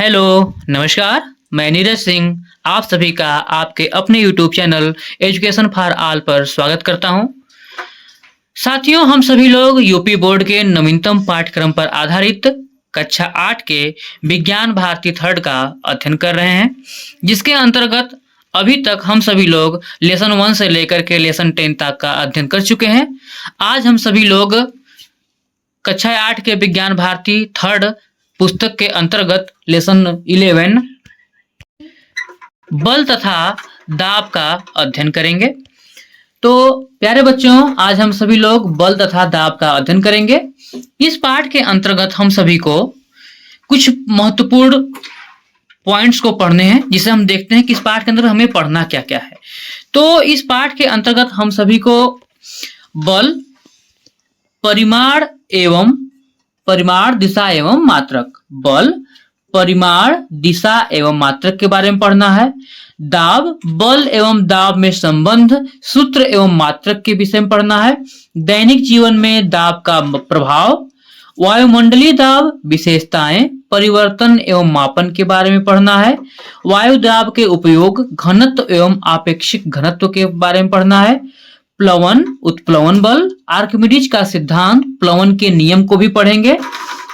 Hello, नमस्कार। मैं नीरज सिंह आप सभी का आपके अपने YouTube channel education for all पर स्वागत करता हूं। साथियों, हम सभी लोग यूपी बोर्ड के नवीनतम पाठ्यक्रम पर आधारित कक्षा 8 के विज्ञान भारती थर्ड का अध्ययन कर रहे हैं, जिसके अंतर्गत अभी तक हम सभी लोग लेसन 1 से लेकर के लेसन 10 तक का अध्ययन कर चुके हैं। आज हम सभी लोग कक्षा 8 के विज्ञान भारती थर्ड पुस्तक के अंतर्गत लेसन 11 बल तथा दाब का अध्ययन करेंगे। तो प्यारे बच्चों, आज हम सभी लोग बल तथा दाब का अध्ययन करेंगे। इस पाठ के अंतर्गत हम सभी को कुछ महत्वपूर्ण पॉइंट्स को पढ़ने हैं, जिसे हम देखते हैं कि इस पाठ के अंदर हमें पढ़ना क्या क्या है। तो इस पाठ के अंतर्गत हम सभी को बल, परिमाण, दिशा एवं मात्रक, बल, परिमाण, दिशा एवं मात्रक के बारे में पढ़ना है। दाब, बल एवं दाब में संबंध, सूत्र एवं मात्रक के विषय में पढ़ना है। दैनिक जीवन में दाब का प्रभाव, वायुमंडलीय दाब, विशेषताएं, परिवर्तन एवं मापन के बारे में पढ़ना है। वायु दाब के उपयोग, घनत्व एवं आपेक्षिक घनत्व के बारे में पढ़ना है। प्लवन, उत्प्लवन बल, आर्किमिडीज का सिद्धांत, प्लवन के नियम को भी पढ़ेंगे।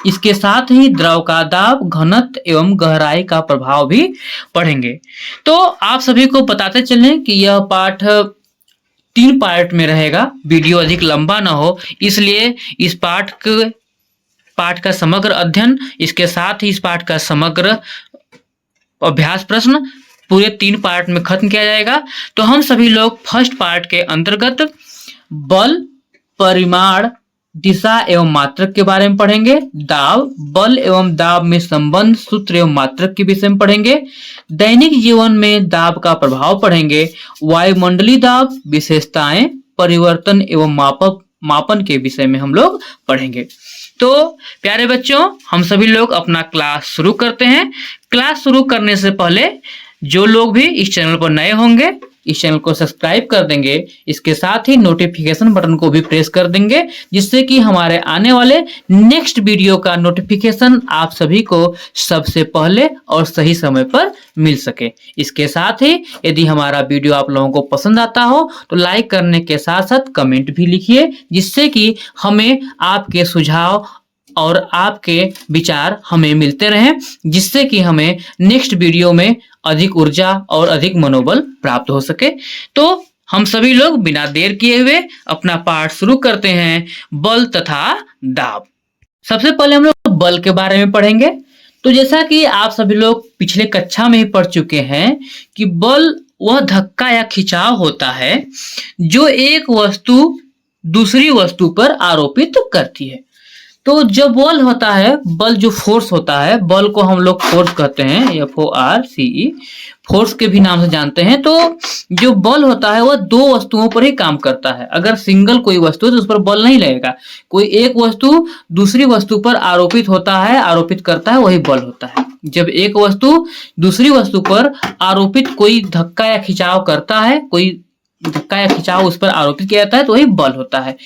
इसके साथ ही द्रव का दाब, घनत्व एवं गहराई का प्रभाव भी पढ़ेंगे। तो आप सभी को बताते चलें कि यह पाठ 3 पार्ट में रहेगा, वीडियो अधिक लंबा ना हो, इसलिए इस पाठ का समग्र अध्ययन, इसके साथ ही इस पाठ का समग्र अभ्यास प्रश्न पूरे 3 पार्ट में खत्म किया जाएगा। तो हम सभी लोग फर्स्ट पार्ट के अंतर्गत बल, परिमाण, दिशा एवं मात्रक के बारे में पढ़ेंगे। दाब, बल एवं दाब में संबंध, सूत्र एवं मात्रक के विषय में पढ़ेंगे। दैनिक जीवन में दाब का प्रभाव पढ़ेंगे। वायुमंडलीय दाब, विशेषताएं, परिवर्तन एवं मापन के विषय में हम लोग पढ़ेंगे। तो प्यारे बच्चों, हम सभी लोग अपना क्लास शुरू करते हैं। क्लास शुरू करने से पहले जो लोग भी इस चैनल पर नए होंगे, इस चैनल को सब्सक्राइब कर देंगे। इसके साथ ही नोटिफिकेशन बटन को भी प्रेस कर देंगे, जिससे कि हमारे आने वाले नेक्स्ट वीडियो का नोटिफिकेशन आप सभी को सबसे पहले और सही समय पर मिल सके। इसके साथ ही यदि हमारा वीडियो आप लोगों को पसंद आता हो तो लाइक करने के साथ साथ कमेंट भी लिखिए, जिससे कि हमें आपके सुझाव और आपके विचार हमें मिलते रहें, जिससे कि हमें नेक्स्ट वीडियो में अधिक ऊर्जा और अधिक मनोबल प्राप्त हो सके। तो हम सभी लोग बिना देर किए हुए अपना पाठ शुरू करते हैं, बल तथा दाब। सबसे पहले हम लोग बल के बारे में पढ़ेंगे। तो जैसा कि आप सभी लोग पिछले कक्षा में ही पढ़ चुके हैं कि बल वह धक्का या खिंचाव होता है जो एक वस्तु दूसरी वस्तु पर आरोपित करती है। तो जब बल होता है, बल जो फोर्स होता है, बल को हम लोग फोर्स कहते हैं, FORCE, फोर्स के भी नाम से जानते हैं। तो जो बल होता है वह 2 वस्तुओं पर ही काम करता है। अगर सिंगल कोई वस्तु है तो उस पर बल नहीं लगेगा। कोई एक वस्तु दूसरी वस्तु पर आरोपित होता है, आरोपित करता है, वही बल होता है। जब एक वस्तु दूसरी वस्तु पर आरोपित कोई धक्का या खिंचाव करता है, कोई धक्का या खिंचाव उस पर आरोपित किया जाता है, तो वही बल होता है।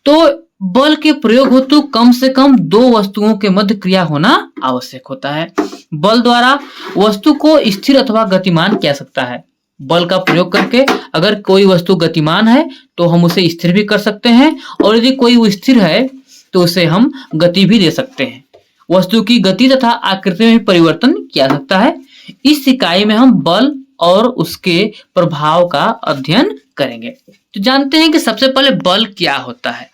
तो बल के प्रयोग हेतु कम से कम 2 वस्तुओं के मध्य क्रिया होना आवश्यक होता है। बल द्वारा वस्तु को स्थिर अथवा गतिमान किया जा सकता है। बल का प्रयोग करके अगर कोई वस्तु गतिमान है तो हम उसे स्थिर भी कर सकते हैं, और यदि कोई स्थिर है तो उसे हम गति भी दे सकते हैं। वस्तु की गति तथा आकृति में परिवर्तन किया जा सकता है। इस इकाई में हम बल और उसके प्रभाव का अध्ययन करेंगे। तो जानते हैं कि सबसे पहले बल क्या होता है।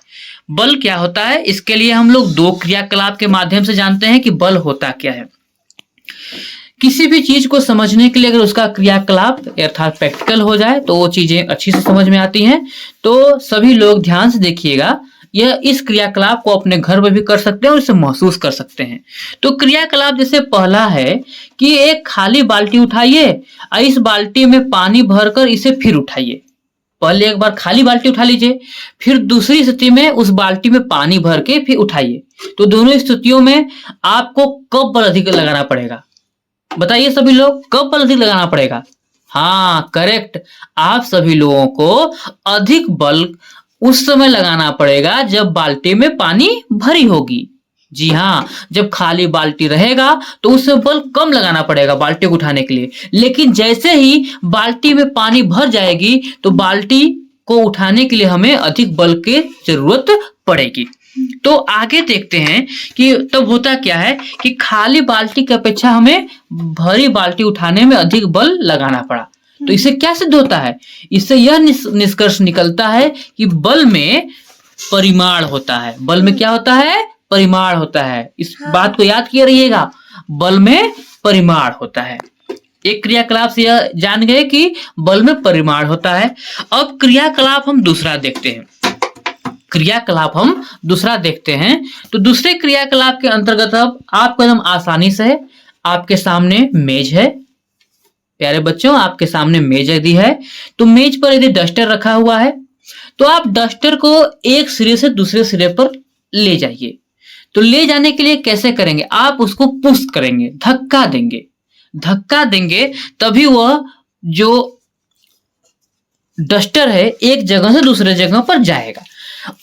बल क्या होता है, इसके लिए हम लोग 2 क्रियाकलाप के माध्यम से जानते हैं कि बल होता क्या है। किसी भी चीज को समझने के लिए अगर उसका क्रियाकलाप अर्थात प्रैक्टिकल हो जाए तो वो चीजें अच्छी से समझ में आती हैं। तो सभी लोग ध्यान से देखिएगा, यह इस क्रियाकलाप को अपने घर में भी कर सकते हैं और इसे महसूस कर सकते हैं। तो क्रियाकलाप जैसे पहला है कि एक खाली बाल्टी उठाइए और इस बाल्टी में पानी भरकर इसे फिर उठाइए। पहले एक बार खाली बाल्टी उठा लीजिए, फिर दूसरी स्थिति में उस बाल्टी में पानी भर के फिर उठाइए। तो दोनों स्थितियों में आपको कब बल अधिक लगाना पड़ेगा? बताइए सभी लोग, कब बल अधिक लगाना पड़ेगा? हाँ, करेक्ट। आप सभी लोगों को अधिक बल उस समय लगाना पड़ेगा जब बाल्टी में पानी भरी होगी। जी हाँ, जब खाली बाल्टी रहेगा तो उसमें बल कम लगाना पड़ेगा बाल्टी को उठाने के लिए, लेकिन जैसे ही बाल्टी में पानी भर जाएगी तो बाल्टी को उठाने के लिए हमें अधिक बल की जरूरत पड़ेगी। तो आगे देखते हैं कि तब होता क्या है कि खाली बाल्टी की अपेक्षा हमें भरी बाल्टी उठाने में अधिक बल लगाना पड़ा। तो इससे क्या सिद्ध होता है? इससे यह निष्कर्ष निकलता है कि बल में परिमाण होता है। बल में क्या होता है? परिमाण होता है। इस बात को याद किए रहिएगा, बल में परिमाण होता है। एक क्रियाकलाप से यह जान गए कि बल में परिमाण होता है। अब क्रियाकलाप हम दूसरा देखते हैं। तो दूसरे क्रियाकलाप के अंतर्गत अब आपको एकदम आसानी से आपके सामने मेज है। प्यारे बच्चों, आपके सामने मेज यदि है तो मेज पर यदि डस्टर रखा हुआ है तो आप डस्टर को एक सिरे से दूसरे सिरे पर ले जाइए। तो ले जाने के लिए कैसे करेंगे? आप उसको पुश करेंगे, धक्का देंगे तभी वह जो डस्टर है एक जगह से दूसरे जगह पर जाएगा।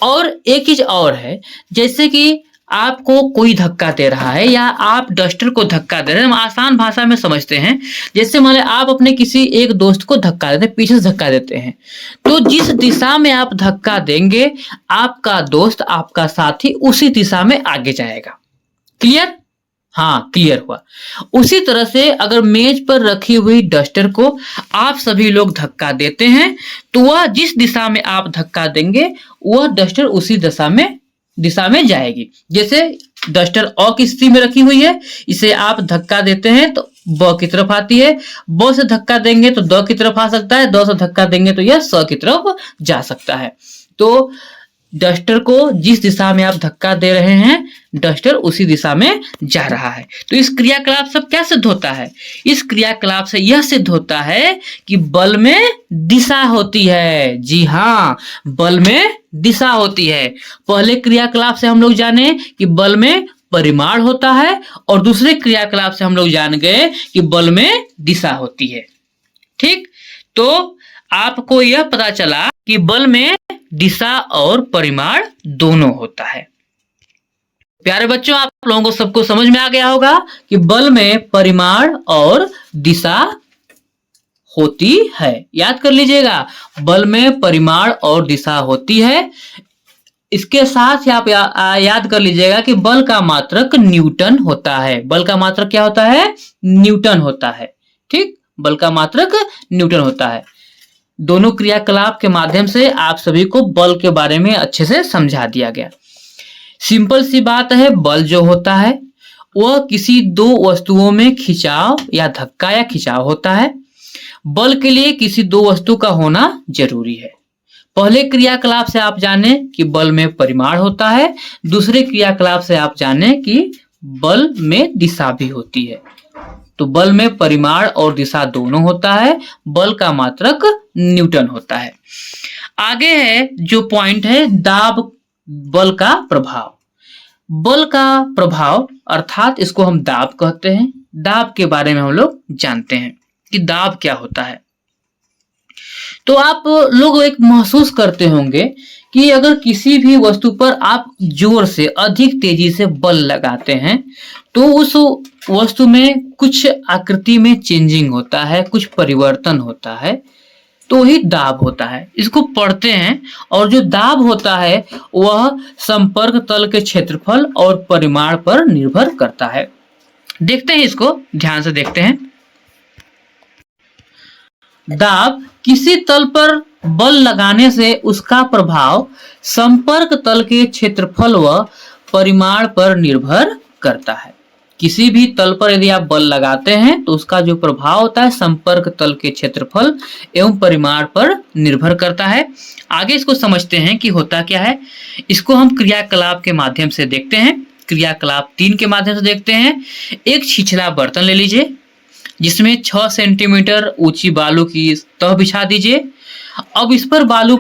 और एक चीज और है, जैसे कि आपको कोई धक्का दे रहा है या आप डस्टर को धक्का दे रहे हैं, हम आसान भाषा में समझते हैं। जैसे मान लें आप अपने किसी एक दोस्त को धक्का देते हैं, पीछे से धक्का देते हैं, तो जिस दिशा में आप धक्का देंगे आपका दोस्त, आपका साथी उसी दिशा में आगे जाएगा। क्लियर? हाँ, क्लियर हुआ। उसी तरह से अगर मेज पर रखी हुई डस्टर को आप सभी लोग धक्का देते हैं तो वह जिस दिशा में आप धक्का देंगे वह डस्टर उसी दिशा में जाएगी। जैसे डस्टर अ की स्थिति में रखी हुई है, इसे आप धक्का देते हैं तो ब की तरफ आती है, ब से धक्का देंगे तो द की तरफ आ सकता है, द से धक्का देंगे तो यह स की तरफ जा सकता है। तो डस्टर को जिस दिशा में आप धक्का दे रहे हैं डस्टर उसी दिशा में जा रहा है। तो इस क्रियाकलाप से क्या सिद्ध होता है? इस क्रियाकलाप से यह सिद्ध होता है कि बल में दिशा होती है। जी हाँ, बल में दिशा होती है। पहले क्रियाकलाप से हम लोग जाने कि बल में परिमाण होता है और दूसरे क्रियाकलाप से हम लोग जान गए कि बल में दिशा होती है। ठीक, तो आपको यह पता चला कि बल में दिशा और परिमाण दोनों होता है। प्यारे बच्चों, आप लोगों को सबको समझ में आ गया होगा कि बल में परिमाण और दिशा होती है। याद कर लीजिएगा, बल में परिमाण और दिशा होती है। इसके साथ ही आप याद कर लीजिएगा कि बल का मात्रक न्यूटन होता है। बल का मात्रक क्या होता है? न्यूटन होता है। ठीक, बल का मात्रक न्यूटन होता है। दोनों क्रियाकलाप के माध्यम से आप सभी को बल के बारे में अच्छे से समझा दिया गया। सिंपल सी बात है, बल जो होता है वह किसी दो वस्तुओं में खिंचाव या धक्का या खिंचाव होता है। बल के लिए किसी दो वस्तु का होना जरूरी है। पहले क्रियाकलाप से आप जाने कि बल में परिमाण होता है, दूसरे क्रियाकलाप से आप जाने कि बल में दिशा भी होती है। तो बल में परिमाण और दिशा दोनों होता है। बल का मात्रक न्यूटन होता है। आगे है जो पॉइंट है, दाब बल का प्रभाव। बल का प्रभाव अर्थात इसको हम दाब कहते हैं। दाब के बारे में हम लोग जानते हैं कि दाब क्या होता है। तो आप लोग एक महसूस करते होंगे कि अगर किसी भी वस्तु पर आप जोर से अधिक तेजी से बल लगाते हैं तो उस वस्तु में कुछ आकृति में चेंजिंग होता है, कुछ परिवर्तन होता है, तो ही दाब होता है। इसको पढ़ते हैं और जो दाब होता है वह संपर्क तल के क्षेत्रफल और परिमाण पर निर्भर करता है। देखते हैं, इसको ध्यान से देखते हैं। दाब किसी तल पर बल लगाने से उसका प्रभाव संपर्क तल के क्षेत्रफल व परिमाण पर निर्भर करता है। किसी भी तल पर यदि आप बल लगाते हैं तो उसका जो प्रभाव होता है संपर्क तल के क्षेत्रफल एवं परिमाण पर निर्भर करता है। आगे इसको समझते हैं कि होता क्या है। इसको हम क्रियाकलाप के माध्यम से देखते हैं। क्रियाकलाप 3 के माध्यम से देखते हैं। एक छिछला बर्तन ले लीजिए जिसमें 6 सेंटीमीटर ऊंची बालू की तह बिछा दीजिए। अब इस पर बालू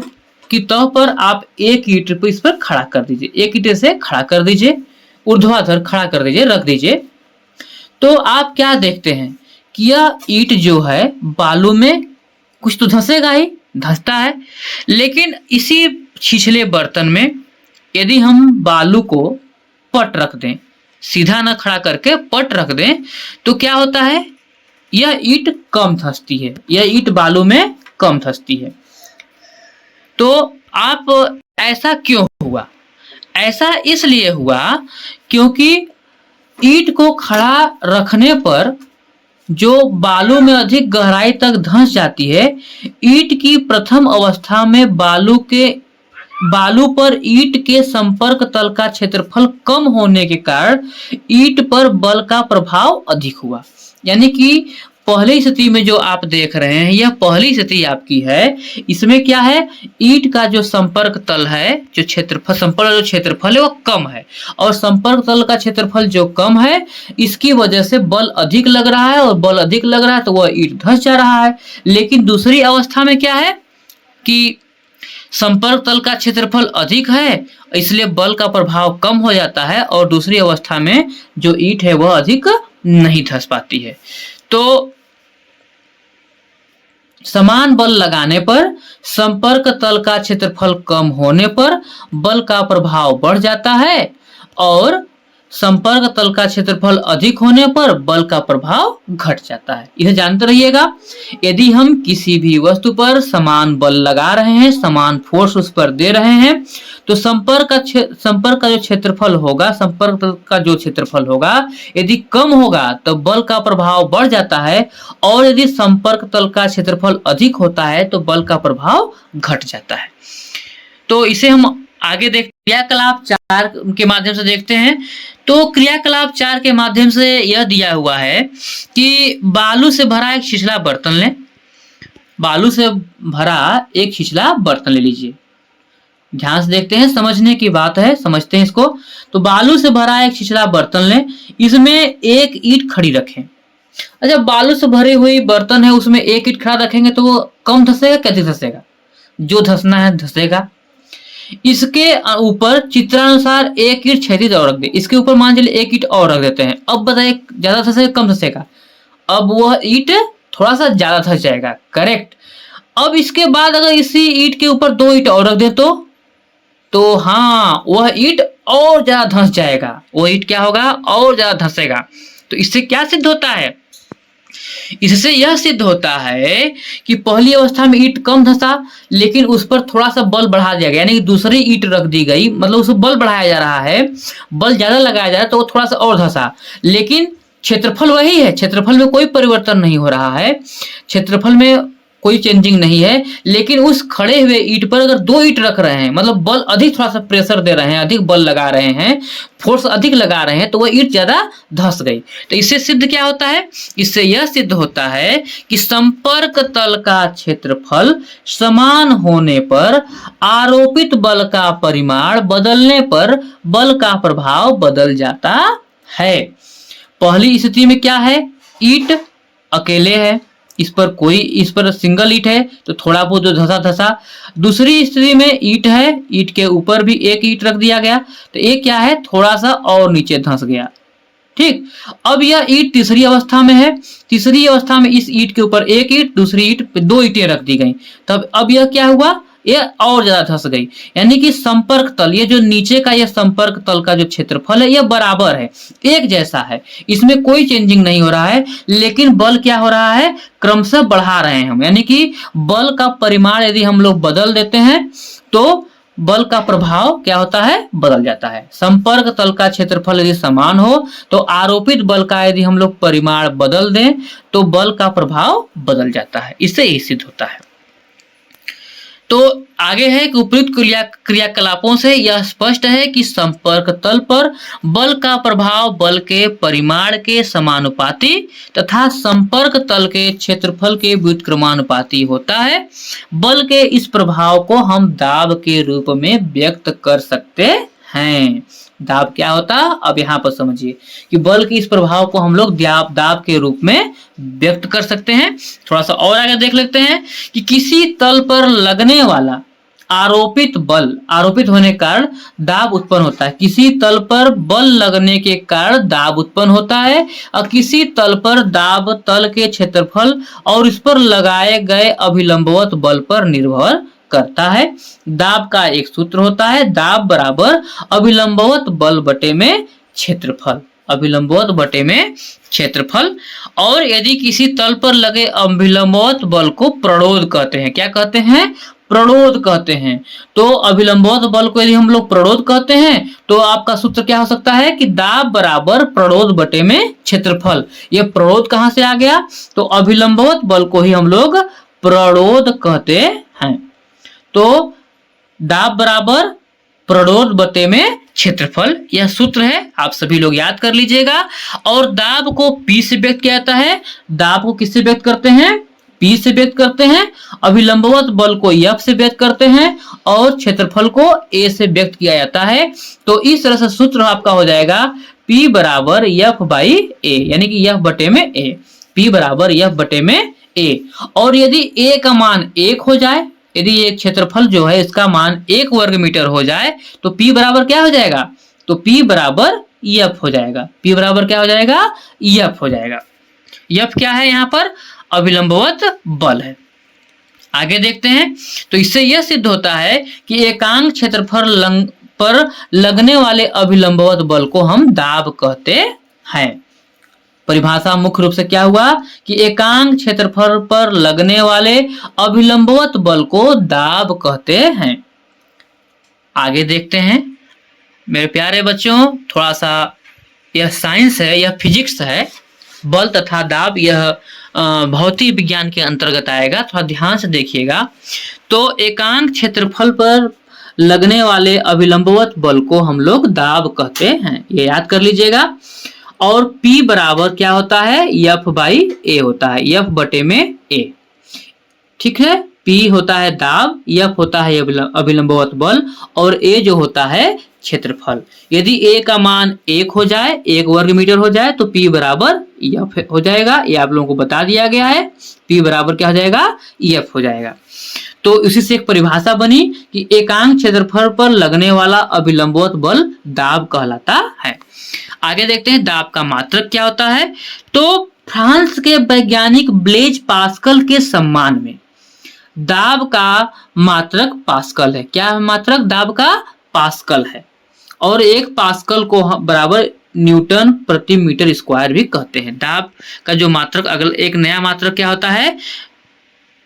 की तह पर आप एक ईंट पर इस पर खड़ा कर दीजिए। एक ईंट से खड़ा कर दीजिए, ऊर्ध्वाधर खड़ा कर दीजिए, रख दीजिए। तो आप क्या देखते हैं कि यह ईंट जो है बालू में कुछ तो धंसेगा ही, धंसता है। लेकिन इसी छिछले बर्तन में यदि हम बालू को पट रख दें, सीधा न खड़ा करके पट रख दें, तो क्या होता है, यह ईंट कम धंसती है, यह ईंट बालू में कम धंसती है। तो आप ऐसा क्यों हुआ? ऐसा इसलिए हुआ क्योंकि ईंट को खड़ा रखने पर जो बालू में अधिक गहराई तक धंस जाती है, ईंट की प्रथम अवस्था में बालू पर ईंट के संपर्क तल का क्षेत्रफल कम होने के कारण ईंट पर बल का प्रभाव अधिक हुआ। यानी कि पहली स्थिति में जो आप देख रहे हैं, यह पहली स्थिति आपकी है। इसमें क्या है, ईंट का जो संपर्क तल है, जो क्षेत्रफल, संपर्क जो क्षेत्रफल है वो कम है, और संपर्क तल का क्षेत्रफल जो कम है, इसकी वजह से बल अधिक लग रहा है, और बल अधिक लग रहा है तो वह ईंट धंस जा रहा है। लेकिन दूसरी अवस्था में क्या है कि संपर्क तल का क्षेत्रफल अधिक है, इसलिए बल का प्रभाव कम हो जाता है, और दूसरी अवस्था में जो ईंट है वह अधिक नहीं धंस पाती है। तो समान बल लगाने पर संपर्क तल का क्षेत्रफल कम होने पर बल का प्रभाव बढ़ जाता है, और संपर्क तल का क्षेत्रफल अधिक होने पर बल का प्रभाव घट जाता है। यह जानते रहिएगा, यदि हम किसी भी वस्तु पर समान बल लगा रहे हैं, समान फोर्स उस पर दे रहे हैं, तो संपर्क का जो क्षेत्रफल होगा, संपर्क तल का जो क्षेत्रफल होगा, यदि कम होगा तो बल का प्रभाव बढ़ जाता है, और यदि संपर्क तल का क्षेत्रफल अधिक होता है तो बल का प्रभाव घट जाता है। तो इसे हम आगे क्रियाकलाप 4 के माध्यम से देखते हैं। तो क्रियाकलाप 4 के माध्यम से यह दिया हुआ है कि बालू से भरा एक छिछला बर्तन लें। बालू से भरा एक छिछला बर्तन ले लीजिए। ध्यान से देखते हैं, समझने की बात है, समझते हैं इसको। तो बालू से भरा एक छिछला बर्तन लें, इसमें एक ईंट खड़ी रखें। अच्छा, बालू से भरी हुई बर्तन है, उसमें एक ईंट खड़ा रखेंगे तो वो कम धंसेगा, कैसे धंसेगा? जो धंसना है धंसेगा। इसके ऊपर चित्रानुसार एक ईंट क्षैतिज और रख दे। इसके ऊपर मान चलिए एक ईंट और रख देते हैं। अब बताइए ज्यादा धंसेगा कम धंसेगा? अब वह ईंट थोड़ा सा ज्यादा धंस जाएगा, करेक्ट। अब इसके बाद अगर इसी ईंट के ऊपर 2 ईंट और रख दे तो हाँ, वह ईंट और ज्यादा धंस जाएगा। वह ईंट क्या होगा, और ज्यादा धंसेगा। तो इससे क्या सिद्ध होता है? इससे यह सिद्ध होता है कि पहली अवस्था में ईंट कम धंसा, लेकिन उस पर थोड़ा सा बल बढ़ा दिया गया, यानी कि दूसरी ईंट रख दी गई, मतलब उसको बल बढ़ाया जा रहा है, बल ज्यादा लगाया जा रहा है, तो वो थोड़ा सा और धंसा, लेकिन क्षेत्रफल वही है, क्षेत्रफल में कोई परिवर्तन नहीं हो रहा है, क्षेत्रफल में कोई चेंजिंग नहीं है। लेकिन उस खड़े हुए ईंट पर अगर 2 ईंट रख रहे हैं, मतलब बल अधिक, थोड़ा सा प्रेशर दे रहे हैं, अधिक बल लगा रहे हैं, फोर्स अधिक लगा रहे हैं, तो वह ईंट ज्यादा धंस गई। तो इससे सिद्ध क्या होता है? इससे यह सिद्ध होता है कि संपर्क तल का क्षेत्रफल समान होने पर आरोपित बल का परिमाण बदलने पर बल का प्रभाव बदल जाता है। पहली स्थिति में क्या है, ईंट अकेले है, इस पर सिंगल ईंट है तो थोड़ा बहुत जो धंसा। दूसरी स्थिति में ईंट है, ईंट के ऊपर भी एक ईंट रख दिया गया, तो ये क्या है, थोड़ा सा और नीचे धंस गया। ठीक, अब यह ईंट तीसरी अवस्था में है। तीसरी अवस्था में इस ईंट के ऊपर एक ईंट, दूसरी ईंट पे 2 ईंटें रख दी गई, तब अब यह क्या हुआ, ये और ज्यादा धंस गई। यानी कि संपर्क तल, ये जो नीचे का ये संपर्क तल का जो क्षेत्रफल है, यह बराबर है, एक जैसा है, इसमें कोई चेंजिंग नहीं हो रहा है, लेकिन बल क्या हो रहा है, क्रमशः बढ़ा रहे हैं हम। यानी कि बल का परिमाण यदि हम लोग बदल देते हैं तो बल का प्रभाव क्या होता है, बदल जाता है। संपर्क तल का क्षेत्रफल यदि समान हो तो आरोपित बल का यदि हम लोग परिमाण बदल दें तो बल का प्रभाव बदल जाता है। इससे यही सिद्ध होता है। तो आगे है कि उपयुक्त क्रियाकलापों से यह स्पष्ट है कि संपर्क तल पर बल का प्रभाव बल के परिमाण के समानुपाती तथा संपर्क तल के क्षेत्रफल के व्युत्क्रमानुपाती होता है। बल के इस प्रभाव को हम दाब के रूप में व्यक्त कर सकते हैं। दाब क्या होता है, अब यहाँ पर समझिए कि बल के इस प्रभाव को हम लोग दाब के रूप में व्यक्त कर सकते हैं। थोड़ा सा और आगे देख लेते हैं कि किसी तल पर लगने वाला आरोपित बल, आरोपित होने के कारण दाब उत्पन्न होता है। किसी तल पर बल लगने के कारण दाब उत्पन्न होता है, और किसी तल पर दाब तल के क्षेत्रफल और इस पर लगाए गए अभिलंबवत बल पर निर्भर करता है। दाब का एक सूत्र होता है, दाब बराबर अभिलंबवत बल बटे में क्षेत्रफल, अभिलंबवत बटे में क्षेत्रफल। और यदि किसी तल पर लगे अभिलंबवत बल को प्रणोद कहते हैं, क्या कहते हैं? प्रणोद कहते हैं। तो अभिलंबवत बल को यदि हम लोग प्रणोद कहते हैं तो आपका सूत्र क्या हो सकता है कि दाब बराबर प्रणोद बटे में क्षेत्रफल। ये प्रणोद कहां से आ गया? तो अभिलंबवत बल को ही हम लोग प्रणोद कहते हैं। तो दाब बराबर प्रणोद बटे में क्षेत्रफल, यह सूत्र है, आप सभी लोग याद कर लीजिएगा। और दाब को P से व्यक्त किया जाता है। दाब को किससे व्यक्त करते हैं? P से व्यक्त करते हैं। अभिलंबवत बल को F से व्यक्त करते हैं और क्षेत्रफल को A से व्यक्त किया जाता है। तो इस तरह से सूत्र आपका हो जाएगा P बराबर F बाई A, यानी कि F बटे में A, P बराबर F बटे में A। और यदि A का मान 1 हो जाए, यदि ये क्षेत्रफल जो है इसका मान 1 वर्ग मीटर हो जाए तो P बराबर क्या हो जाएगा? तो P बराबर F हो जाएगा। P बराबर क्या हो जाएगा? F हो जाएगा। F क्या है? यहाँ पर अभिलंबवत बल है। आगे देखते हैं। तो इससे यह सिद्ध होता है कि एकांक क्षेत्रफल पर लगने वाले अभिलंबवत बल को हम दाब कहते हैं। परिभाषा मुख्य रूप से क्या हुआ कि एकांक क्षेत्रफल पर लगने वाले अभिलंबवत बल को दाब कहते हैं। आगे देखते हैं मेरे प्यारे बच्चों, थोड़ा सा यह साइंस है, यह फिजिक्स है। बल तथा दाब यह भौतिक विज्ञान के अंतर्गत आएगा, थोड़ा ध्यान से देखिएगा। तो एकांक क्षेत्रफल पर लगने वाले अभिलंबवत बल को हम लोग दाब कहते हैं, ये याद कर लीजिएगा। और P बराबर क्या होता है? F बाई A होता है, F बटे में A, ठीक है। P होता है दाब, F होता है अभिलंबवत बल और A जो होता है क्षेत्रफल। यदि A का मान 1 हो जाए, 1 वर्ग मीटर हो जाए तो P बराबर F हो जाएगा। ये आप लोगों को बता दिया गया है, P बराबर क्या हो जाएगा? F हो जाएगा। तो इसी से एक परिभाषा बनी कि एकांक क्षेत्रफल पर लगने वाला अभिलंबवत बल दाब कहलाता है। आगे देखते हैं दाब का मात्रक क्या होता है। तो फ्रांस के वैज्ञानिक ब्लेज पास्कल के सम्मान में दाब का मात्रक पास्कल है। क्या मात्रक? दाब का पास्कल है। और 1 पास्कल को बराबर न्यूटन प्रति मीटर स्क्वायर भी कहते हैं। दाब का जो मात्रक, अगला एक नया मात्रक क्या होता है?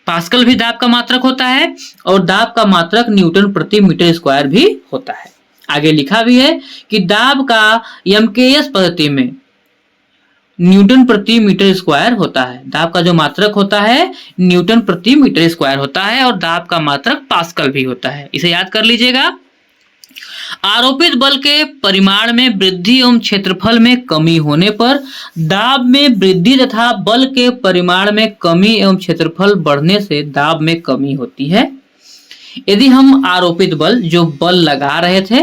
पास्कल भी दाब का मात्रक होता है और दाब का मात्रक न्यूटन प्रति मीटर स्क्वायर भी होता है। आगे लिखा भी है कि दाब का MKS पद्धति में न्यूटन प्रति मीटर स्क्वायर होता है। दाब का जो मात्रक होता है न्यूटन प्रति मीटर स्क्वायर होता है और दाब का मात्रक पास्कल भी होता है, इसे याद कर लीजिएगा। आरोपित बल के परिमाण में वृद्धि एवं क्षेत्रफल में कमी होने पर दाब में वृद्धि तथा बल के परिमाण में कमी एवं क्षेत्रफल बढ़ने से दाब में कमी होती है। यदि हम आरोपित बल, जो बल लगा रहे थे,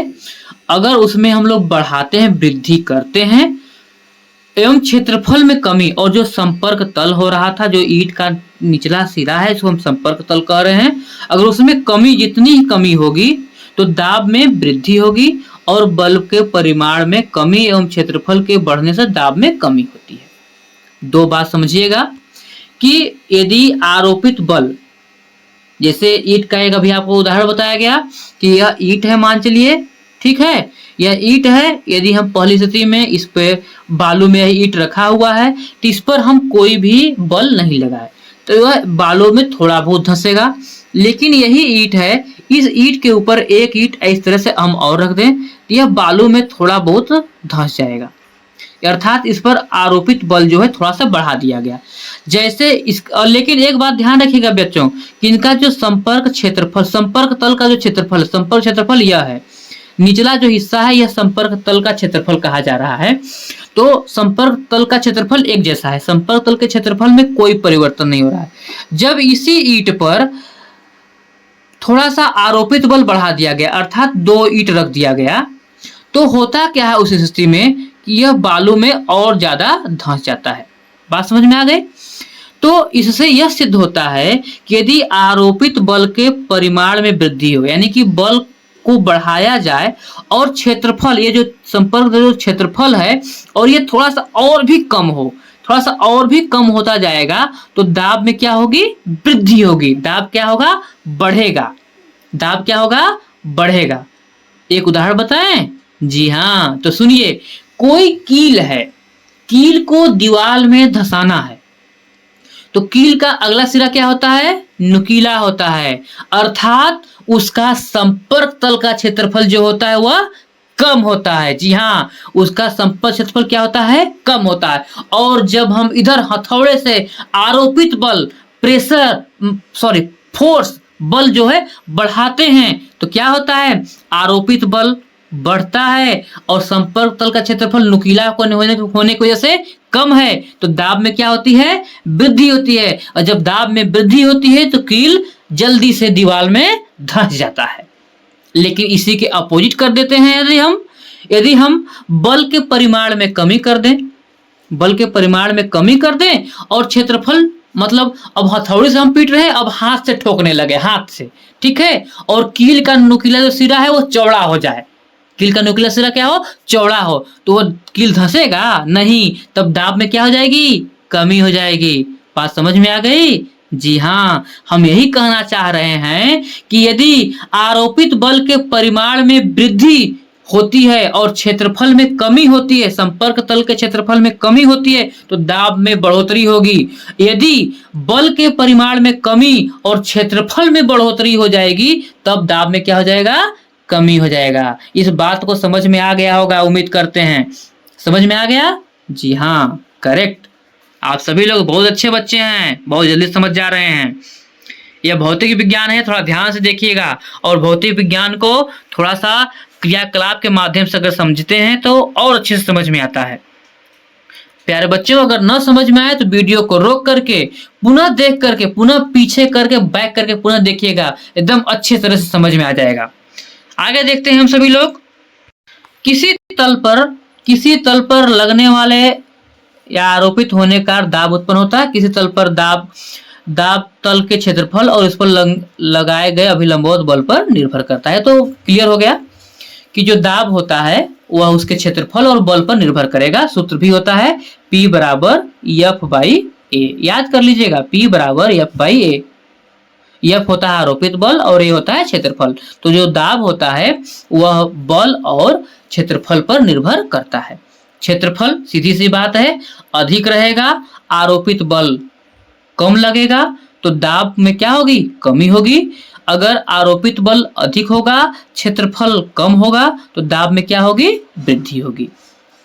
अगर उसमें हम लोग बढ़ाते हैं, वृद्धि करते हैं एवं क्षेत्रफल में कमी, और जो संपर्क तल हो रहा था, जो ईंट का निचला सिरा है, इसको हम संपर्क तल कह रहे हैं, अगर उसमें कमी, जितनी ही कमी होगी तो दाब में वृद्धि होगी और बल के परिमाण में कमी एवं क्षेत्रफल के बढ़ने से दाब में कमी होती है। 2 बात समझिएगा कि यदि आरोपित बल, जैसे ईंट का एक अभी आपको उदाहरण बताया गया कि यह ईंट है, मान चलिए, ठीक है, यह ईंट है। यदि हम पहली स्थिति में इस पे बालू में यह ईंट रखा हुआ है तो इस पर हम कोई भी बल नहीं लगाए तो यह बालू में थोड़ा बहुत धंसेगा। लेकिन यही ईंट है, इस ईंट के ऊपर एक ईंट इस तरह से हम और रख दें तो यह बालू में थोड़ा बहुत धंस जाएगा, अर्थात इस पर आरोपित बल जो है थोड़ा सा बढ़ा दिया गया। जैसे इस, लेकिन एक बात ध्यान रखिएगा बच्चों कि इनका जो संपर्क क्षेत्रफल, संपर्क तल का जो क्षेत्रफल, संपर्क क्षेत्रफल यह है, निचला जो हिस्सा है यह संपर्क तल का क्षेत्रफल कहा जा रहा है। तो संपर्क तल का क्षेत्रफल एक जैसा है, संपर्क तल के क्षेत्रफल में कोई परिवर्तन नहीं हो रहा है। जब इसी ईंट पर थोड़ा सा आरोपित बल बढ़ा दिया गया, अर्थात 2 ईंट रख दिया गया, तो होता क्या है उस स्थिति में कि यह बालू में और ज्यादा धंस जाता है। बात समझ में आ गई? तो इससे यह सिद्ध होता है कि यदि आरोपित बल के परिमाण में वृद्धि हो, यानी कि बल को बढ़ाया जाए और क्षेत्रफल, ये जो संपर्क जो क्षेत्रफल है और ये थोड़ा सा और भी कम हो, थोड़ा सा और भी कम होता जाएगा तो दाब में क्या होगी? वृद्धि होगी। दाब क्या होगा? बढ़ेगा। दाब क्या होगा, बढ़ेगा। एक उदाहरण बताएं? जी हाँ, तो सुनिए, कोई कील है, कील को दीवार में धंसाना है, तो कील का अगला सिरा क्या होता है, नुकीला होता है, अर्थात उसका संपर्क तल का क्षेत्रफल जो होता है वह कम होता है। जी हाँ, उसका संपर्क क्षेत्रफल क्या होता है, कम होता है। और जब हम इधर हथौड़े से आरोपित बल, प्रेशर सॉरी फोर्स बल जो है बढ़ाते हैं तो क्या होता है, आरोपित बल बढ़ता है और संपर्क तल का क्षेत्रफल नुकीला होने की वजह से कम है, तो दाब में क्या होती है, वृद्धि होती है। और जब दाब में वृद्धि होती है तो कील जल्दी से दीवार में धंस जाता है। लेकिन इसी के अपोजिट कर देते हैं, यदि हम बल के परिमाण में कमी कर दें, बल के परिमाण में कमी कर दें और क्षेत्रफल, मतलब अब हथौड़े से हम पीट रहे हैं, अब हाथ से ठोकने लगे, हाथ से, ठीक है, और कील का नुकीला जो सिरा है वो चौड़ा हो जाए, कील का नुकीला सिरा क्या हो, चौड़ा हो, तो वो कील धंसेगा नहीं, तब दाब में क्या हो जाएगी, कमी हो जाएगी। बात समझ में आ गई? जी हाँ, हम यही कहना चाह रहे हैं कि यदि आरोपित बल के परिमाण में वृद्धि होती है और क्षेत्रफल में कमी होती है, संपर्क तल के क्षेत्रफल में कमी होती है, तो दाब में बढ़ोतरी होगी। यदि बल के परिमाण में कमी और क्षेत्रफल में बढ़ोतरी हो जाएगी, तब दाब में क्या हो जाएगा, कमी हो जाएगा। इस बात को समझ में आ गया होगा, उम्मीद करते हैं समझ में आ गया। जी हाँ, करेक्ट, आप सभी लोग बहुत अच्छे बच्चे हैं, बहुत जल्दी समझ जा रहे हैं। यह भौतिक विज्ञान है, थोड़ा ध्यान से देखिएगा, और भौतिक विज्ञान को थोड़ा सा क्रियाकलाप के माध्यम से अगर समझते हैं तो और अच्छे से समझ में आता है। प्यारे बच्चों, अगर न समझ में आए तो वीडियो को रोक करके पुनः देख करके, पुनः पीछे करके, बैक करके पुनः देखिएगा, एकदम अच्छे तरह से समझ में आ जाएगा। आगे देखते हैं हम सभी लोग। किसी तल पर लगने वाले या आरोपित होने का दाब उत्पन्न होता है। किसी तल पर दाब तल के क्षेत्रफल और इस पर लगाए गए अभिलंबवत बल पर निर्भर करता है। तो क्लियर हो गया कि जो दाब होता है वह उसके क्षेत्रफल और बल पर निर्भर करेगा। सूत्र भी होता है P बराबर F बाई A, याद कर लीजिएगा, P बराबर F बाई A। F होता है आरोपित बल और A होता है क्षेत्रफल। तो जो दाब होता है वह बल और क्षेत्रफल पर निर्भर करता है। क्षेत्रफल सीधी सी बात है अधिक रहेगा, आरोपित बल कम लगेगा, तो दाब में क्या होगी, कमी होगी। अगर आरोपित बल अधिक होगा, क्षेत्रफल कम होगा, तो दाब में क्या होगी, वृद्धि होगी।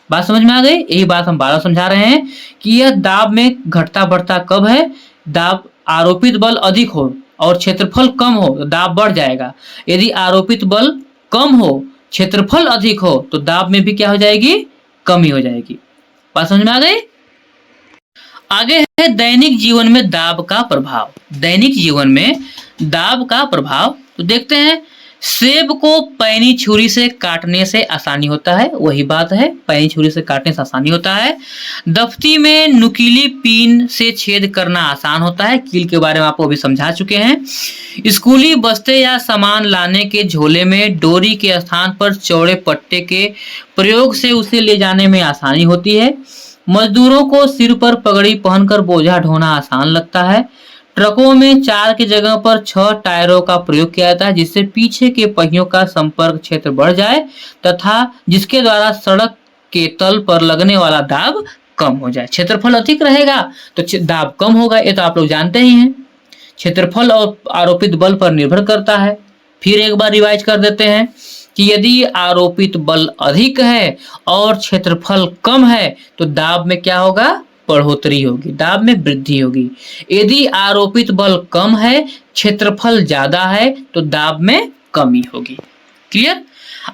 बात समझ में आ गई? यही बात हम बार समझा रहे हैं कि यह दाब में घटता बढ़ता कब है, दाब आरोपित बल अधिक हो और क्षेत्रफल कम हो तो दाब बढ़ जाएगा। यदि आरोपित बल कम हो, क्षेत्रफल अधिक हो, तो दाब में भी क्या हो जाएगी, कमी हो जाएगी। बात समझ में आ गई? आगे है दैनिक जीवन में दाब का प्रभाव। दैनिक जीवन में दाब का प्रभाव तो देखते हैं। सेब को पैनी छुरी से काटने से आसानी होता है, वही बात है, पैनी छुरी से काटने से आसानी होता है। दफ्ती में नुकीली पीन से छेद करना आसान होता है, कील के बारे में आपको अभी समझा चुके हैं। स्कूली बस्ते या सामान लाने के झोले में डोरी के स्थान पर चौड़े पट्टे के प्रयोग से उसे ले जाने में आसानी होती है। मजदूरों को सिर पर पगड़ी पहनकर बोझा ढोना आसान लगता है। ट्रकों में 4 की जगह पर 6 टायरों का प्रयोग किया जाता है, जिससे पीछे के पहियों का संपर्क क्षेत्र बढ़ जाए तथा जिसके द्वारा सड़क के तल पर लगने वाला दाब कम हो जाए। क्षेत्रफल अधिक रहेगा तो दाब कम होगा, ये तो आप लोग जानते ही हैं। क्षेत्रफल और आरोपित बल पर निर्भर करता है। फिर एक बार रिवाइज कर देते हैं कि यदि आरोपित बल अधिक है और क्षेत्रफल कम है तो दाब में क्या होगा, बढ़ोतरी होगी, दाब में वृद्धि होगी। यदि आरोपित बल कम है, क्षेत्रफल ज्यादा है, तो दाब में कमी होगी। क्लियर?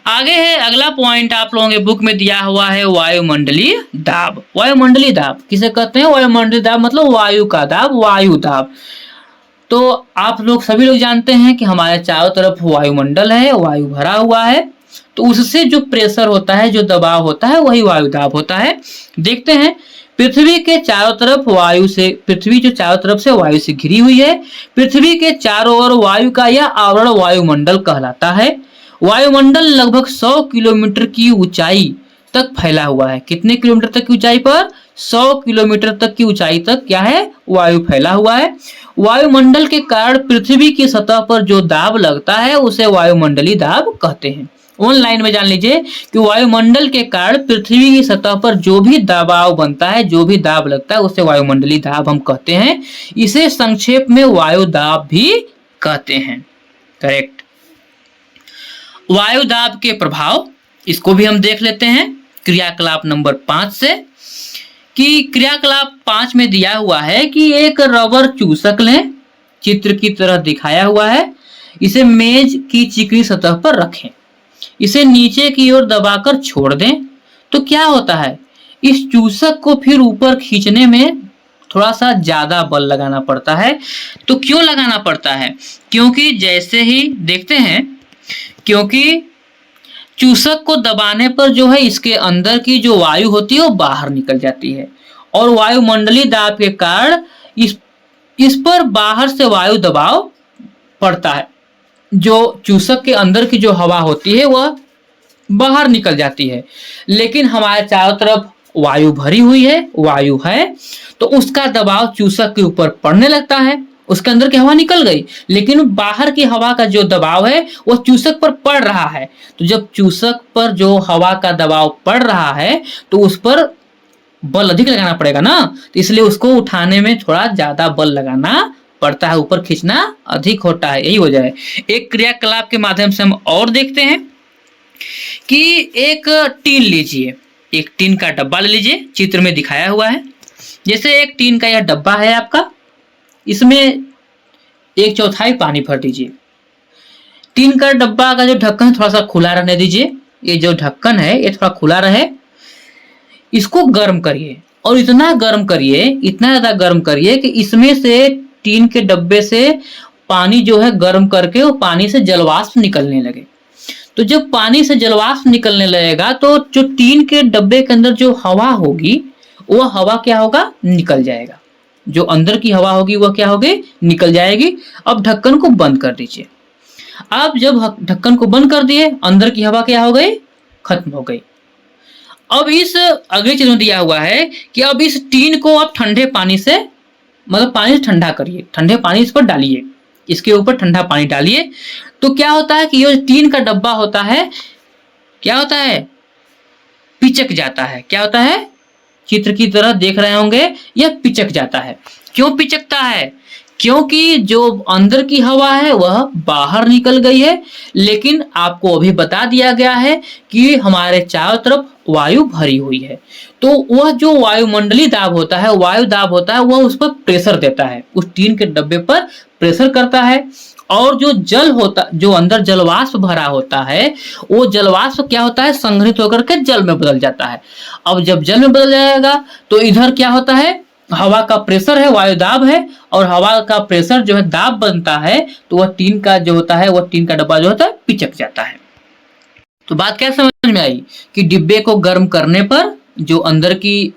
आगे है अगला पॉइंट, आप लोगों के बुक में दिया हुआ है वायुमंडलीय दाब। वायुमंडलीय दाब किसे कहते हैं? वायुमंडलीय दाब मतलब वायु का दाब, वायु दाब। तो आप लोग सभी लोग जानते हैं कि हमारे चारों तरफ वायुमंडल है, वायु भरा हुआ है, तो उससे जो प्रेशर होता है, जो दबाव होता है, वही वायु दाब होता है। देखते हैं, पृथ्वी के चारों तरफ वायु से, पृथ्वी जो चारों तरफ से वायु से घिरी हुई है, पृथ्वी के चारों ओर वायु का यह आवरण वायुमंडल कहलाता है। वायुमंडल लगभग 100 किलोमीटर की ऊंचाई तक फैला हुआ है। कितने किलोमीटर तक की ऊंचाई पर? 100 किलोमीटर तक की ऊंचाई तक क्या है, वायु फैला हुआ है। वायुमंडल के कारण पृथ्वी की सतह पर जो दाब लगता है उसे वायुमंडलीय दाब कहते हैं। ऑनलाइन में जान लीजिए कि वायुमंडल के कारण पृथ्वी की सतह पर जो भी दबाव बनता है, जो भी दाब लगता है उसे वायुमंडलीय दाब हम कहते हैं। इसे संक्षेप में वायु दाब भी कहते हैं। करेक्ट। वायु दाब के प्रभाव, इसको भी हम देख लेते हैं क्रियाकलाप नंबर 5 से, कि क्रियाकलाप 5 में दिया हुआ है कि एक रबर चूसक लें, चित्र की तरह दिखाया हुआ है, इसे मेज की चिकनी सतह पर रखें, इसे नीचे की ओर दबाकर छोड़ दें, तो क्या होता है, इस चूसक को फिर ऊपर खींचने में थोड़ा सा ज्यादा बल लगाना पड़ता है। तो क्यों लगाना पड़ता है, क्योंकि जैसे ही देखते हैं, क्योंकि चूसक को दबाने पर जो है इसके अंदर की जो वायु होती है वो बाहर निकल जाती है, और वायुमंडलीय दाब के कारण इस पर बाहर से वायु दबाव पड़ता है। जो चूसक के अंदर की जो हवा होती है वह बाहर निकल जाती है, लेकिन हमारे चारों तरफ वायु भरी हुई है, वायु है, तो उसका दबाव चूसक के ऊपर पड़ने लगता है। उसके अंदर की हवा निकल गई, लेकिन बाहर की हवा का जो दबाव है वो चूसक पर पड़ रहा है। तो जब चूसक पर जो हवा का दबाव पड़ रहा है तो उस पर बल अधिक लगाना पड़ेगा ना, तो इसलिए उसको उठाने में थोड़ा ज्यादा बल लगाना पड़ता है, ऊपर खींचना अधिक होता है, यही वजह है। एक क्रियाकलाप के माध्यम से हम और देखते हैं कि एक टीन लीजिए, एक टीन का डब्बा ले लीजिए, चित्र में दिखाया हुआ है। जैसे एक टीन का यह डब्बा है आपका, इसमें 1/4 पानी भर दीजिए। टीन का डब्बा का जो ढक्कन है थोड़ा सा खुला रहने दीजिए, ये जो ढक्कन है ये थोड़ा खुला रहे। इसको गर्म करिए, और इतना गर्म करिए, इतना ज्यादा गर्म करिए कि इसमें से, टीन के डब्बे से पानी जो है गर्म करके वो पानी से जलवाष्प निकलने लगे। तो जब पानी से जलवाष्प निकलने लगेगा तो जो टीन के डब्बे के अंदर जो हवा होगी वह हवा क्या होगा, निकल जाएगा। जो अंदर की हवा होगी वह क्या होगी, निकल जाएगी। अब ढक्कन को बंद कर दीजिए। अब जब ढक्कन को बंद कर दिए, अंदर की हवा क्या हो गई, खत्म हो गई। अब इस अगले चीज में दिया हुआ है कि अब इस टीन को आप ठंडे पानी से, मतलब पानी से ठंडा करिए, ठंडे पानी इस पर डालिए, इसके ऊपर ठंडा पानी डालिए। तो क्या होता है कि ये टीन का डब्बा होता है, क्या होता है, पिचक जाता है। क्या होता है, चित्र की तरह देख रहे होंगे, यह पिचक जाता है। क्यों पिचकता है, क्योंकि जो अंदर की हवा है वह बाहर निकल गई है, लेकिन आपको अभी बता दिया गया है कि हमारे चारों तरफ वायु भरी हुई है। तो वह जो वायुमंडलीय दाब होता है, वायु दाब होता है, वह उस पर प्रेशर देता है, उस टीन के डब्बे पर प्रेशर करता है। और जो जल होता, जो अंदर जलवाष्प भरा होता है, वो जलवाष्प क्या होता है, संग्रहित होकर के जल में बदल जाता है। अब जब जल में बदल जाएगा तो इधर क्या होता है, हवा का प्रेशर है, वायु दाब है, और हवा का प्रेशर जो है दाब बनता है, तो वह टीन का जो होता है, वह टीन का डब्बा जो होता है पिचक जाता है। तो बात क्या समझ में आई कि डिब्बे को गर्म करने पर जो अंदर की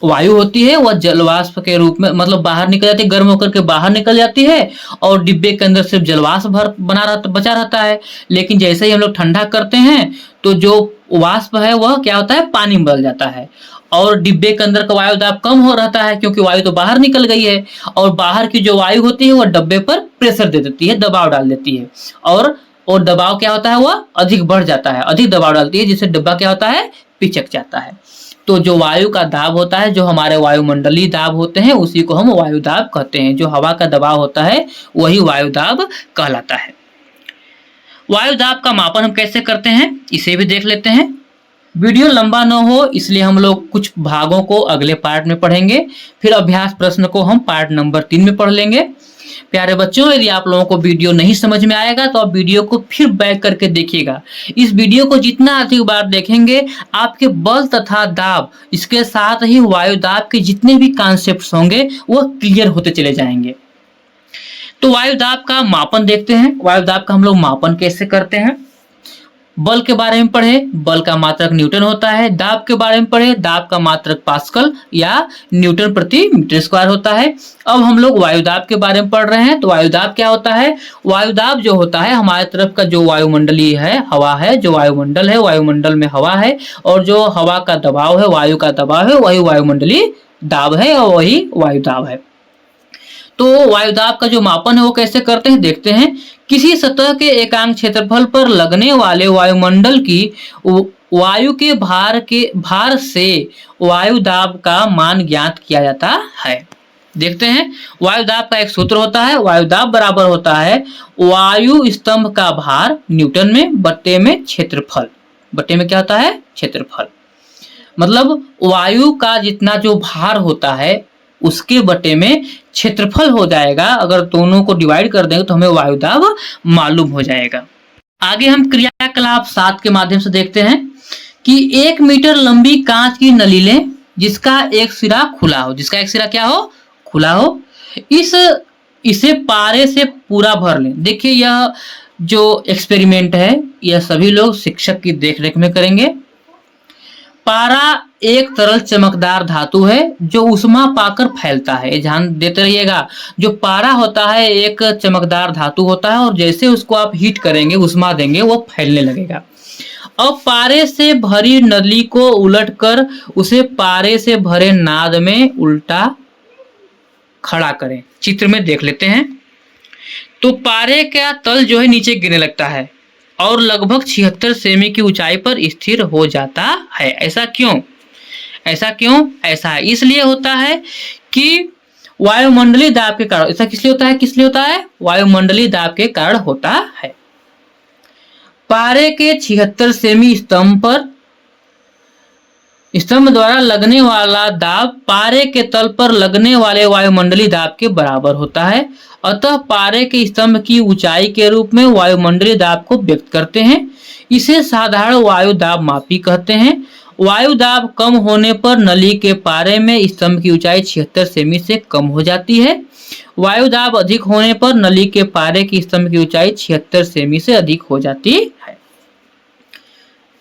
वायु होती है वह जलवाष्प के रूप में, मतलब बाहर निकल जाती है, गर्म होकर के बाहर निकल जाती है, और डिब्बे के अंदर सिर्फ जलवाष्प बचा रहता है। लेकिन जैसे ही हम लोग ठंडा करते हैं तो जो वाष्प है वह क्या होता है, पानी में बदल जाता है, और डिब्बे के अंदर का वायु दाब कम हो रहता है, क्योंकि वायु तो बाहर निकल गई है, और बाहर की जो वायु होती है वह डब्बे पर प्रेशर दे देती है, दबाव डाल देती है, और दबाव क्या होता है, वह अधिक बढ़ जाता है, अधिक दबाव डालती है, जिससे डब्बा क्या होता है, पिचक जाता है। तो जो वायु का दाब होता है, जो हमारे वायुमंडलीय दाब होते हैं, उसी को हम वायु दाब कहते हैं। जो हवा का दबाव होता है वही वायु दाब कहलाता है। वायु दाब का मापन हम कैसे करते हैं, इसे भी देख लेते हैं। वीडियो लंबा न हो इसलिए हम लोग कुछ भागों को अगले पार्ट में पढ़ेंगे, फिर अभ्यास प्रश्न को हम पार्ट नंबर 3 में पढ़ लेंगे। प्यारे बच्चों, यदि आप लोगों को वीडियो नहीं समझ में आएगा तो आप वीडियो को फिर बैक करके देखिएगा। इस वीडियो को जितना अधिक बार देखेंगे, आपके बल तथा दाब, इसके साथ ही वायु दाब के जितने भी कॉन्सेप्ट्स होंगे वह क्लियर होते चले जाएंगे। तो वायु दाब का मापन देखते हैं। वायु दाब का हम लोग मापन कैसे करते हैं। बल के बारे में पढ़े, बल का मात्रक न्यूटन होता है। दाब के बारे में पढ़े, दाब का मात्रक पास्कल या न्यूटन प्रति मीटर स्क्वायर होता है। अब हम लोग वायुदाब के बारे में पढ़ रहे हैं। तो वायुदाब क्या होता है? वायुदाब जो होता है हमारे तरफ का जो वायुमंडलीय है, हवा है, जो वायुमंडल है, वायुमंडल में हवा है और जो हवा का दबाव है, वायु का दबाव है, वही वायुमंडलीय दाब है और वही वायुदाब है। तो वायुदाब का जो मापन है वो कैसे करते हैं देखते हैं। किसी सतह के एकांक क्षेत्रफल पर लगने वाले वायुमंडल की वायु के भार से वायुदाब का मान ज्ञात किया जाता है। देखते हैं, वायुदाब का एक सूत्र होता है। वायुदाब बराबर होता है वायु स्तंभ का भार न्यूटन में बट्टे में क्षेत्रफल। बट्टे में क्या होता है? क्षेत्रफल। मतलब वायु का जितना जो भार होता है उसके बटे में क्षेत्रफल हो जाएगा। अगर दोनों को डिवाइड कर देंगे तो हमें वायुदाब मालूम हो जाएगा। आगे हम क्रियाकलाप 7 के माध्यम से देखते हैं कि 1 मीटर लंबी कांच की नली लें जिसका एक सिरा खुला हो। जिसका एक सिरा क्या हो? खुला हो। इसे पारे से पूरा भर लें। देखिए, यह जो एक्सपेरिमेंट है यह सभी लोग शिक्षक की देखरेख में करेंगे। पारा एक तरल चमकदार धातु है जो ऊष्मा पाकर फैलता है। ध्यान देते रहिएगा, जो पारा होता है एक चमकदार धातु होता है और जैसे उसको आप हीट करेंगे, ऊष्मा देंगे, वो फैलने लगेगा। अब पारे से भरी नली को उलटकर उसे पारे से भरे नाद में उल्टा खड़ा करें। चित्र में देख लेते हैं। तो पारे का तल जो है नीचे गिरने लगता है और लगभग 76 सेमी की ऊंचाई पर स्थिर हो जाता है। ऐसा क्यों? ऐसा इसलिए होता है कि वायुमंडलीय दाब के कारण। ऐसा किस लिए होता है? वायुमंडलीय दाब के कारण होता है। पारे के 76 सेमी स्तंभ द्वारा लगने वाला दाब पारे के तल पर लगने वाले वायुमंडलीय दाब के बराबर होता है। अतः पारे के स्तंभ की ऊंचाई के रूप में वायुमंडलीय दाब को व्यक्त करते हैं। इसे साधारण वायु दाब मापी कहते हैं। वायु दाब कम होने पर नली के पारे में स्तंभ की ऊंचाई 76 सेमी से कम हो जाती है। वायु दाब अधिक होने पर नली के पारे की स्तंभ की ऊंचाई 76 सेमी से अधिक हो जाती है।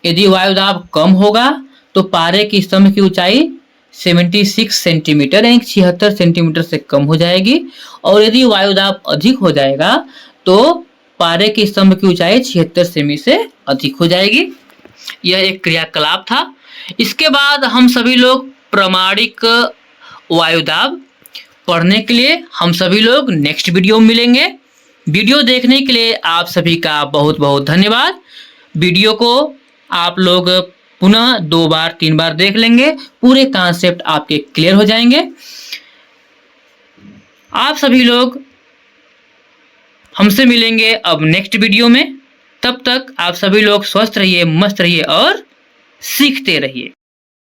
यदि वायु दाब कम होगा तो पारे की स्तंभ की ऊंचाई 76 सेंटीमीटर यानी 76 सेंटीमीटर से कम हो जाएगी। और यदि वायुदाब अधिक हो जाएगा तो पारे के स्तंभ की ऊंचाई 76 सेमी से अधिक हो जाएगी। यह एक क्रियाकलाप था। इसके बाद हम सभी लोग प्रामाणिक वायुदाब पढ़ने के लिए हम सभी लोग नेक्स्ट वीडियो में मिलेंगे। वीडियो देखने के लिए आप सभी का बहुत बहुत धन्यवाद। वीडियो को आप लोग पुनः 2 बार 3 बार देख लेंगे, पूरे कॉन्सेप्ट आपके क्लियर हो जाएंगे। आप सभी लोग हमसे मिलेंगे अब नेक्स्ट वीडियो में। तब तक आप सभी लोग स्वस्थ रहिए, मस्त रहिए और सीखते रहिए।